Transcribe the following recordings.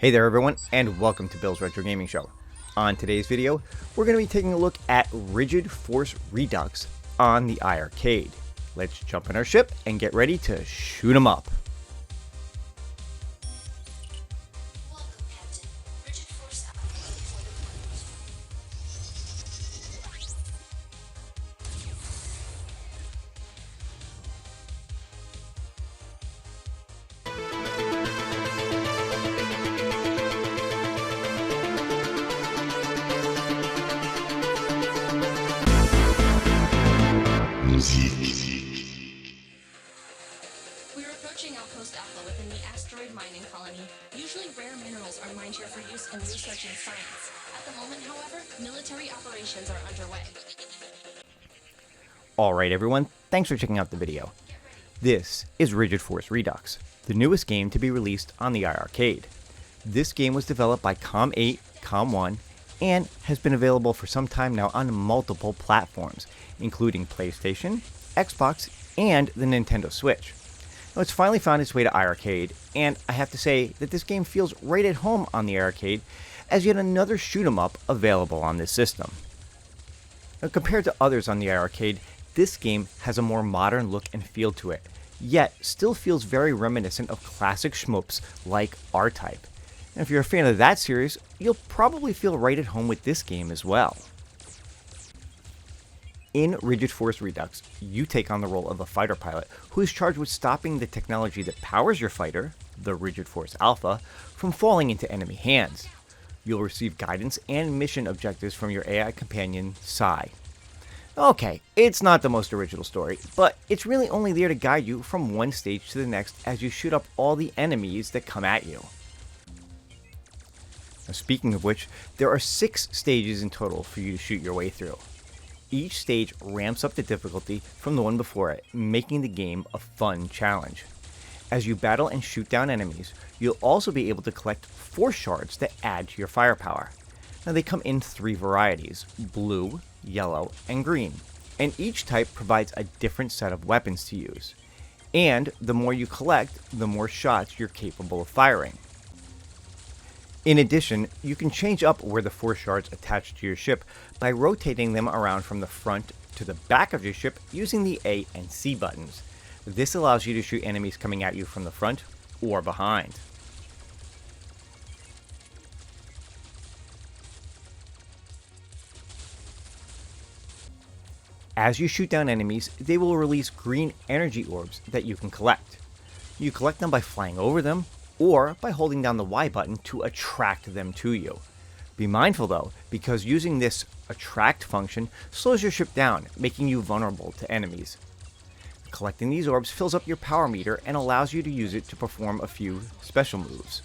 Hey there everyone, and welcome to Bill's Retro Gaming Show. On today's video, we're going to be taking a look at Rigid Force Redux on the iiRcade. Let's jump in our ship and get ready to shoot 'em up. Welcome, Captain. Rigid Force Apple for deployment. We're approaching Outpost Apple within the asteroid mining colony. Usually rare minerals are mined here for use in research and science. At the moment, however, military operations are underway. Alright everyone, thanks for checking out the video. This is Rigid Force Redux, the newest game to be released on the iiRcade. This game was developed by Com8, Com1, and has been available for some time now on multiple platforms, including PlayStation, Xbox, and the Nintendo Switch. Now, it's finally found its way to iiRcade, and I have to say that this game feels right at home on the iiRcade as yet another shoot 'em up available on this system. Now, compared to others on the iiRcade, this game has a more modern look and feel to it, yet still feels very reminiscent of classic shmups like R-Type. And if you're a fan of that series, you'll probably feel right at home with this game as well. In Rigid Force Redux, you take on the role of a fighter pilot who is charged with stopping the technology that powers your fighter, the Rigid Force Alpha, from falling into enemy hands. You'll receive guidance and mission objectives from your AI companion, Sai. Okay, it's not the most original story, but it's really only there to guide you from one stage to the next as you shoot up all the enemies that come at you. Now, speaking of which, there are 6 stages in total for you to shoot your way through. Each stage ramps up the difficulty from the one before it, making the game a fun challenge. As you battle and shoot down enemies, you'll also be able to collect force shards that add to your firepower. Now they come in 3 varieties, blue, yellow, and green, and each type provides a different set of weapons to use. And the more you collect, the more shots you're capable of firing. In addition, you can change up where the force shards attach to your ship by rotating them around from the front to the back of your ship using the A and C buttons. This allows you to shoot enemies coming at you from the front or behind. As you shoot down enemies, they will release green energy orbs that you can collect. You collect them by flying over them, or by holding down the Y button to attract them to you. Be mindful though, because using this attract function slows your ship down, making you vulnerable to enemies. Collecting these orbs fills up your power meter and allows you to use it to perform a few special moves.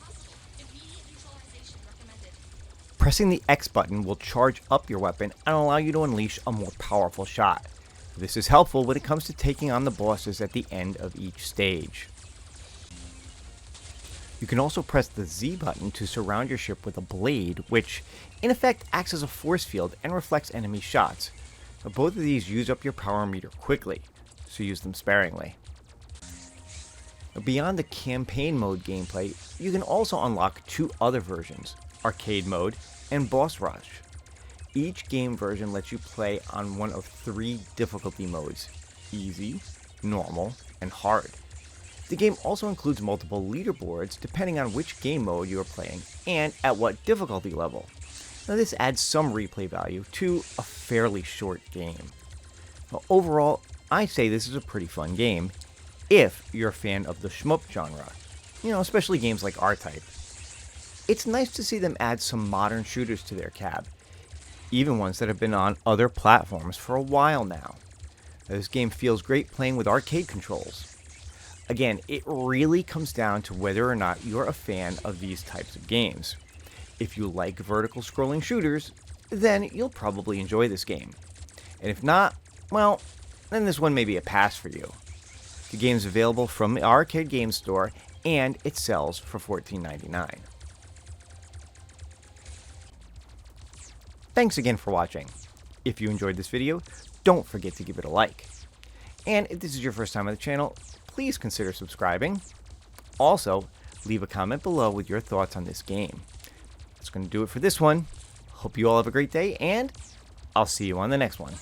Immediate neutralization recommended. Pressing the X button will charge up your weapon and allow you to unleash a more powerful shot. This is helpful when it comes to taking on the bosses at the end of each stage. You can also press the Z button to surround your ship with a blade, which in effect acts as a force field and reflects enemy shots. Now, both of these use up your power meter quickly, so use them sparingly. Now, beyond the campaign mode gameplay, you can also unlock 2 other versions, arcade mode and boss rush. Each game version lets you play on one of 3 difficulty modes, easy, normal, and hard. The game also includes multiple leaderboards depending on which game mode you are playing and at what difficulty level. Now this adds some replay value to a fairly short game. Now, overall, I say this is a pretty fun game if you're a fan of the shmup genre, especially games like R-Type. It's nice to see them add some modern shooters to their cab, even ones that have been on other platforms for a while now. This game feels great playing with arcade controls. Again, it really comes down to whether or not you're a fan of these types of games. If you like vertical scrolling shooters, then you'll probably enjoy this game. And if not, well, then this one may be a pass for you. The game's available from the iiRcade Game Store, and it sells for $14.99. Thanks again for watching. If you enjoyed this video, don't forget to give it a like. And if this is your first time on the channel, please consider subscribing. Also, leave a comment below with your thoughts on this game. That's going to do it for this one. Hope you all have a great day, and I'll see you on the next one.